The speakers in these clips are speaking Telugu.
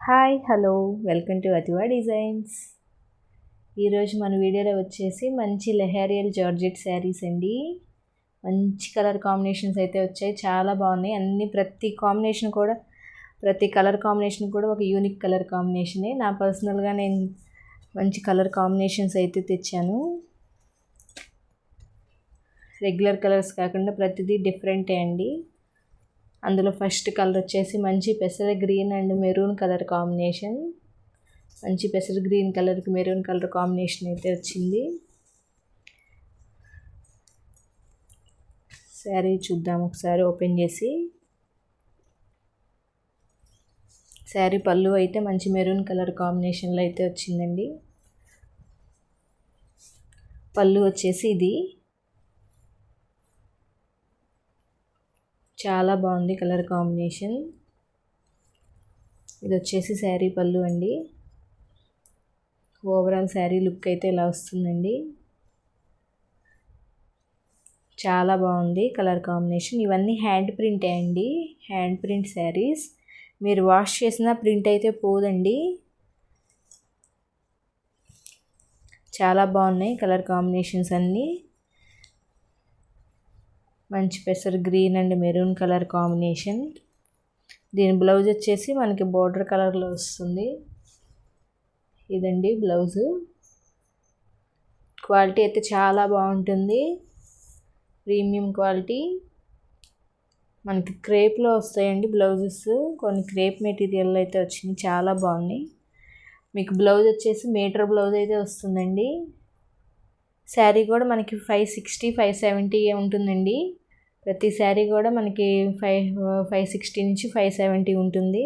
Hi hello welcome to Athiva designs. ఈరోజు మన వీడియోలో వచ్చేసి మంచి లెహేరియల్ జార్జెట్ శారీస్ అండి. మంచి కలర్ కాంబినేషన్స్ అయితే వచ్చాయి, చాలా బాగున్నాయి అన్ని. ప్రతి కలర్ కాంబినేషన్ కూడా ఒక యూనిక్ కలర్ కాంబినేషనే. నా పర్సనల్గా నేను మంచి కలర్ కాంబినేషన్స్ అయితే తెచ్చాను. రెగ్యులర్ కలర్స్ కాకుండా ప్రతిదీ డిఫరెంటే అండి. అందులో ఫస్ట్ కలర్ వచ్చేసి మంచి పెసర green and maroon colour combination. మంచి పెసర గ్రీన్ కలర్కి మెరూన్ కలర్ కాంబినేషన్ అయితే వచ్చింది. శారీ చూద్దాం ఒకసారి ఓపెన్ చేసి. శారీ పళ్ళు అయితే మంచి మెరూన్ కలర్ కాంబినేషన్లో అయితే వచ్చిందండి. పళ్ళు వచ్చేసి ఇది చాలా బాగుంది కలర్ కాంబినేషన్. ఇది వచ్చేసి శారీ పళ్ళు అండి. ఓవరాల్ శారీ లుక్ అయితే ఇలా వస్తుందండి. చాలా బాగుంది కలర్ కాంబినేషన్. ఇవన్నీ హ్యాండ్ ప్రింటే అండి, హ్యాండ్ ప్రింట్ శారీస్. మీరు వాష్ చేసిన ప్రింట్ అయితే పోదండి. చాలా బాగున్నాయి కలర్ కాంబినేషన్స్ అన్నీ. మంచి పెసర్ green and maroon colour combination. దీని బ్లౌజ్ వచ్చేసి మనకి బోర్డర్ కలర్లో వస్తుంది. ఇదండి బ్లౌజు. క్వాలిటీ అయితే చాలా బాగుంటుంది, ప్రీమియం క్వాలిటీ. మనకి క్రేప్లో వస్తాయండి బ్లౌజెస్, కొన్ని క్రేప్ మెటీరియల్ అయితే వచ్చినాయి, చాలా బాగున్నాయి. మీకు బ్లౌజ్ వచ్చేసి మీటర్ బ్లౌజ్ అయితే వస్తుందండి. శారీ కూడా మనకి 560 570 ఉంటుందండి. ప్రతి శారీ కూడా మనకి 560 నుంచి 570 ఉంటుంది.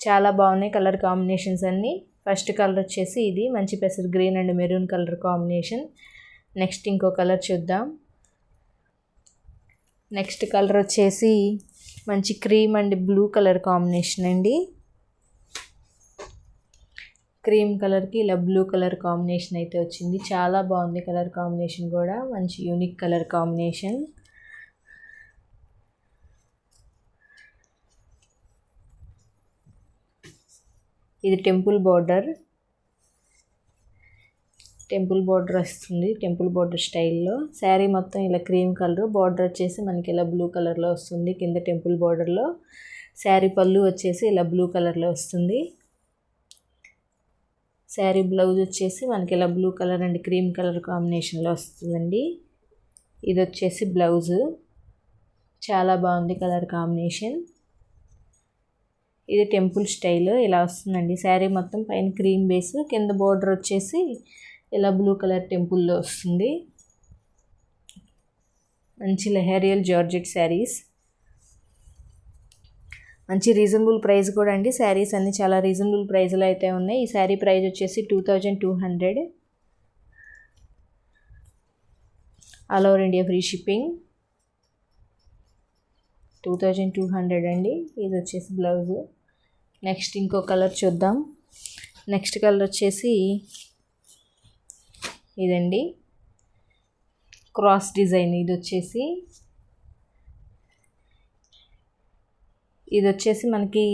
చాలా బాగున్నాయి కలర్ కాంబినేషన్స్ అన్నీ. ఫస్ట్ కలర్ వచ్చేసి ఇది మంచి పెసర్ green and maroon colour combination. Next ఇంకో కలర్ చూద్దాం. నెక్స్ట్ కలర్ వచ్చేసి మంచి cream and blue colour combination అండి. క్రీమ్ కలర్కి ఇలా బ్లూ కలర్ కాంబినేషన్ అయితే వచ్చింది. చాలా బాగుంది కలర్ కాంబినేషన్ కూడా, మంచి యూనిక్ కలర్ కాంబినేషన్. ఇది టెంపుల్ బార్డర్ వస్తుంది, టెంపుల్ బార్డర్ స్టైల్లో. శారీ మొత్తం ఇలా క్రీమ్ కలర్, బార్డర్ వచ్చేసి మనకి ఇలా బ్లూ కలర్లో వస్తుంది కింద టెంపుల్ బార్డర్లో. శారీ పళ్ళు వచ్చేసి ఇలా బ్లూ కలర్లో వస్తుంది. శారీ బ్లౌజ్ వచ్చేసి మనకి ఇలా blue colour and cream colour కాంబినేషన్లో వస్తుందండి. ఇది వచ్చేసి బ్లౌజు. చాలా బాగుంది కలర్ కాంబినేషన్. ఇది టెంపుల్ స్టైల్ ఇలా వస్తుందండి. శారీ మొత్తం పైన క్రీమ్ బేస్, కింద బోర్డర్ వచ్చేసి ఇలా బ్లూ కలర్ టెంపుల్లో వస్తుంది. మంచి లెహేరియల్ జార్జెట్ శారీస్. మంచి రీజనబుల్ ప్రైస్ కూడా అండి. శారీస్ అన్నీ చాలా రీజనబుల్ ప్రైస్లో అయితే ఉన్నాయి. ఈ శారీ ప్రైస్ వచ్చేసి 2200. All over India free shipping. 2200 అండి. ఇది వచ్చేసి బ్లౌజు. నెక్స్ట్ ఇంకో కలర్ చూద్దాం. నెక్స్ట్ కలర్ వచ్చేసి ఇదండి, క్రాస్ డిజైన్. ఇది వచ్చేసి మనకి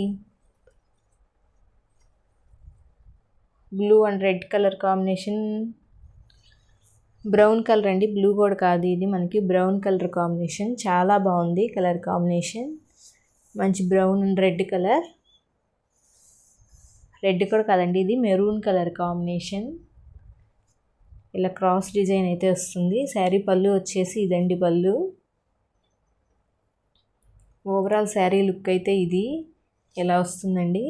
blue and red colour combination, brown colour అండి, బ్లూ కూడా కాదు, ఇది మనకి బ్రౌన్ కలర్ కాంబినేషన్. చాలా బాగుంది కలర్ కాంబినేషన్. మంచి brown and red colour. Red కూడా కాదండి, ఇది మెరూన్ కలర్ కాంబినేషన్. ఇలా క్రాస్ డిజైన్ అయితే వస్తుంది. శారీ పళ్ళు వచ్చేసి ఇదండి పళ్ళు. ఓవరాల్ శారీ లుక్ అయితే ఇది ఇలా వస్తుందండి.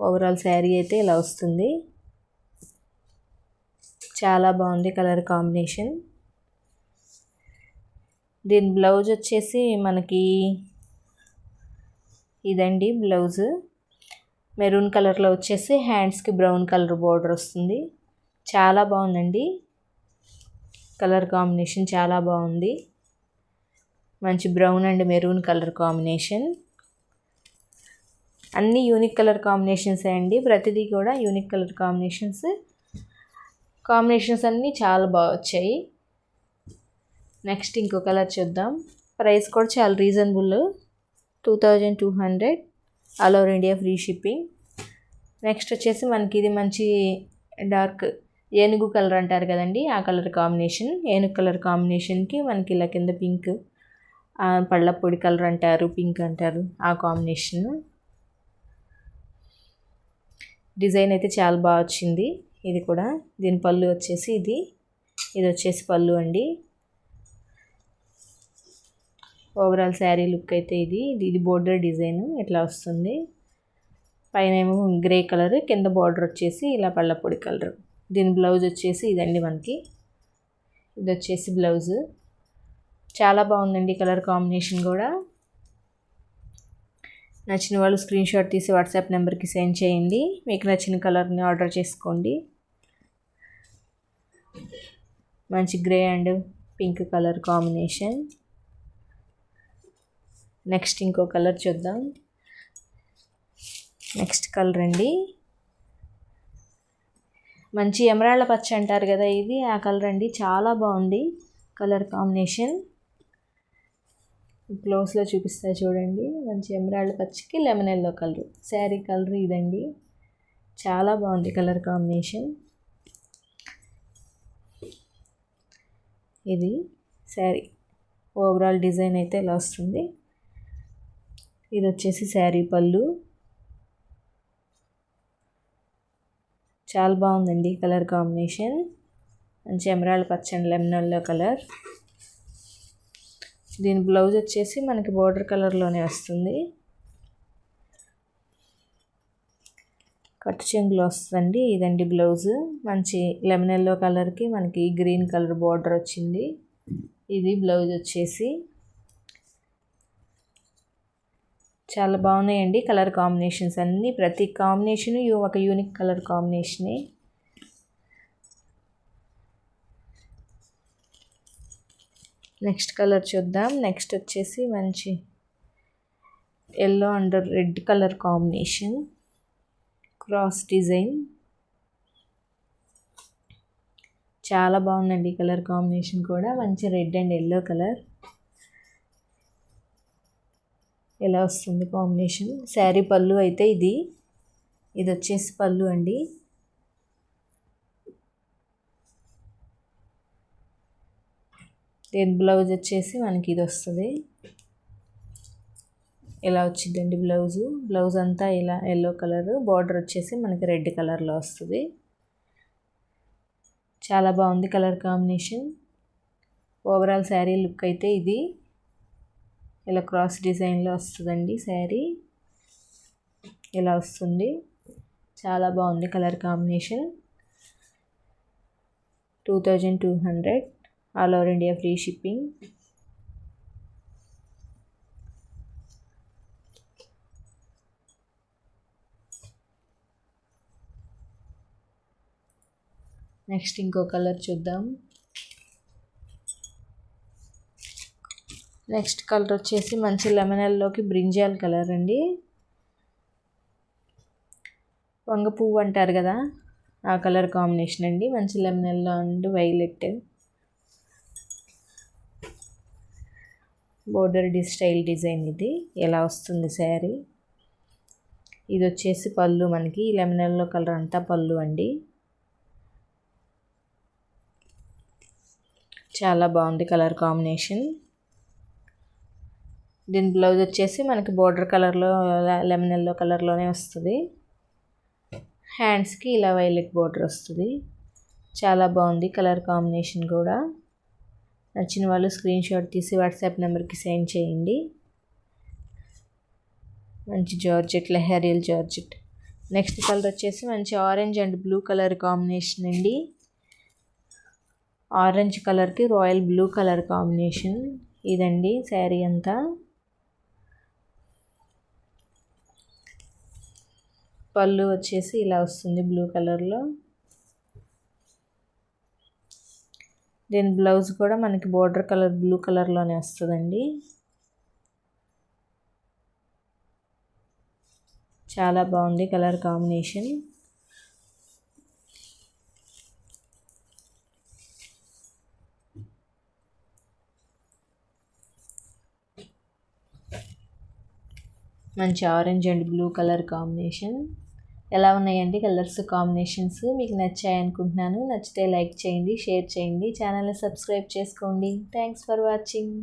ఓవరాల్ శారీ అయితే ఇలా వస్తుంది. చాలా బాగుంది కలర్ కాంబినేషన్. దీని బ్లౌజ్ వచ్చేసి మనకి ఇదండి బ్లౌజ్. మెరూన్ కలర్లో వచ్చేసి హ్యాండ్స్కి బ్రౌన్ కలర్ బోర్డర్ వస్తుంది. చాలా బాగుందండి కలర్ కాంబినేషన్, చాలా బాగుంది. మంచి brown and maroon colour combination. అన్నీ యూనిక్ కలర్ కాంబినేషన్స్ అండి. ప్రతిదీ కూడా యూనిక్ కలర్ కాంబినేషన్స్ అన్నీ చాలా బాగా వచ్చాయి. నెక్స్ట్ ఇంకో కలర్ చూద్దాం. ప్రైస్ కూడా చాలా reasonable, 2200. All over India free shipping. Next వచ్చేసి మనకి ఇది మంచి డార్క్ ఏనుగు కలర్ అంటారు కదండి, ఆ కలర్ కాంబినేషన్. ఏనుగు కలర్ కాంబినేషన్కి మనకి ఇలా కింద పింక్, పళ్ళ పొడి కలర్ అంటారు, పింక్ అంటారు, ఆ కాంబినేషన్. డిజైన్ అయితే చాలా బాగా వచ్చింది. ఇది కూడా దీని పళ్ళు వచ్చేసి ఇది వచ్చేసి పళ్ళు అండి. ఓవరాల్ శారీ లుక్ అయితే ఇది బోర్డర్ డిజైన్ ఇట్లా వస్తుంది. పైన ఏమో గ్రే కలర్, కింద బార్డర్ వచ్చేసి ఇలా పళ్ళపొడి కలర్. దీని బ్లౌజ్ వచ్చేసి ఇదండి మనకి. ఇది వచ్చేసి బ్లౌజ్. చాలా బాగుందండి కలర్ కాంబినేషన్ కూడా. నచ్చిన వాళ్ళు స్క్రీన్ షాట్ తీసి వాట్సాప్ నెంబర్కి సెండ్ చేయండి. మీకు నచ్చిన కలర్ని ఆర్డర్ చేసుకోండి. మంచి grey and pink colour combination. Next ఇంకో కలర్ చూద్దాం. నెక్స్ట్ కలర్ అండి మంచి ఎమరాల్డ్ పచ్చ అంటారు కదా, ఇది ఆ కలర్ అండి. చాలా బాగుంది కలర్ కాంబినేషన్. క్లోజ్లో చూపిస్తా చూడండి. మంచి ఎమరాల్డ్ పచ్చకి lemon yellow colour sari colour ఇదండి. చాలా బాగుంది కలర్ కాంబినేషన్. ఇది శారీ ఓవరాల్ డిజైన్ అయితే ఇలా వస్తుంది. ఇది వచ్చేసి శారీ పళ్ళు. చాలా బాగుందండి కలర్ కాంబినేషన్. మంచి ఎమరాల్డ్ పచ్చ అండ్ లెమన్ ఎల్లో కలర్. దీని బ్లౌజ్ వచ్చేసి మనకి బోర్డర్ కలర్లోనే వస్తుంది. కట్ చెంగులో వస్తుందండి. ఇదండి బ్లౌజ్. మంచి లెమన్ ఎల్లో కలర్కి మనకి గ్రీన్ కలర్ బోర్డర్ వచ్చింది. ఇది బ్లౌజ్ వచ్చేసి. చాలా బాగున్నాయండి కలర్ కాంబినేషన్స్ అన్నీ. ప్రతి కాంబినేషన్ ఒక యూనిక్ కలర్ కాంబినేషనే. నెక్స్ట్ కలర్ చూద్దాం. నెక్స్ట్ వచ్చేసి మంచి yellow and red colour combination, cross design. చాలా బాగుందండి కలర్ కాంబినేషన్ కూడా. మంచి రెడ్ అండ్ ఎల్లో కలర్ ఎలా వస్తుంది కాంబినేషన్. శారీ పళ్ళు అయితే ఇది వచ్చేసి పళ్ళు అండి. దీని బ్లౌజ్ వచ్చేసి మనకి ఇది వస్తుంది. ఇలా వచ్చిందండి బ్లౌజ్ అంతా ఇలా ఎల్లో కలర్, బార్డర్ వచ్చేసి మనకి రెడ్ కలర్లో వస్తుంది. చాలా బాగుంది colour combination. Overall sari look అయితే ఇది ఇలా క్రాస్ డిజైన్లో వస్తుందండి. శారీ ఇలా వస్తుంది. చాలా బాగుంది colour combination. 2200 all over India free shipping. Next ఇంకో కలర్ చూద్దాం. నెక్స్ట్ కలర్ వచ్చేసి మంచి లెమన్ ఎల్లోకి బ్రింజాల్ కలర్ అండి. వంగ పువ్వు అంటారు కదా, ఆ కలర్ కాంబినేషన్ అండి. మంచి lemon yellow and violet border style design. ఇది ఎలా వస్తుంది శారీ. ఇది వచ్చేసి పళ్ళు మనకి లెమన్ ఎల్లో కలర్ అంతా పళ్ళు అండి. చాలా బాగుంది కలర్ కాంబినేషన్. దీని బ్లౌజ్ వచ్చేసి మనకి బోర్డర్ కలర్లో లెమన్ ఎల్లో కలర్లోనే వస్తుంది. హ్యాండ్స్కి ఇలా వైలెట్ బోర్డర్ వస్తుంది. చాలా బాగుంది కలర్ కాంబినేషన్ కూడా. నచ్చిన వాళ్ళు స్క్రీన్ షాట్ తీసి వాట్సాప్ నెంబర్కి సెండ్ చేయండి. మంచి జార్జెట్, లెహరియల్ జార్జెట్. నెక్స్ట్ కలర్ వచ్చేసి మంచి orange and blue colour combination అండి. ఆరెంజ్ కలర్కి రాయల్ బ్లూ కలర్ కాంబినేషన్. ఇదండి శారీ అంతా. పళ్ళు వచ్చేసి ఇలా వస్తుంది బ్లూ కలర్లో. దీని బ్లౌజ్ కూడా మనకి బోర్డర్ కలర్ బ్లూ కలర్లోనే వస్తుందండి. చాలా బాగుంది కలర్ కాంబినేషన్. మంచి orange and blue colour combination. ఎలా ఉన్నాయండి కలర్స్ కాంబినేషన్స్? మీకు నచ్చాయి అనుకుంటున్నాను. నచ్చితే లైక్ చేయండి, షేర్ చేయండి, ఛానల్ని సబ్స్క్రైబ్ చేసుకోండి. Thanks for watching.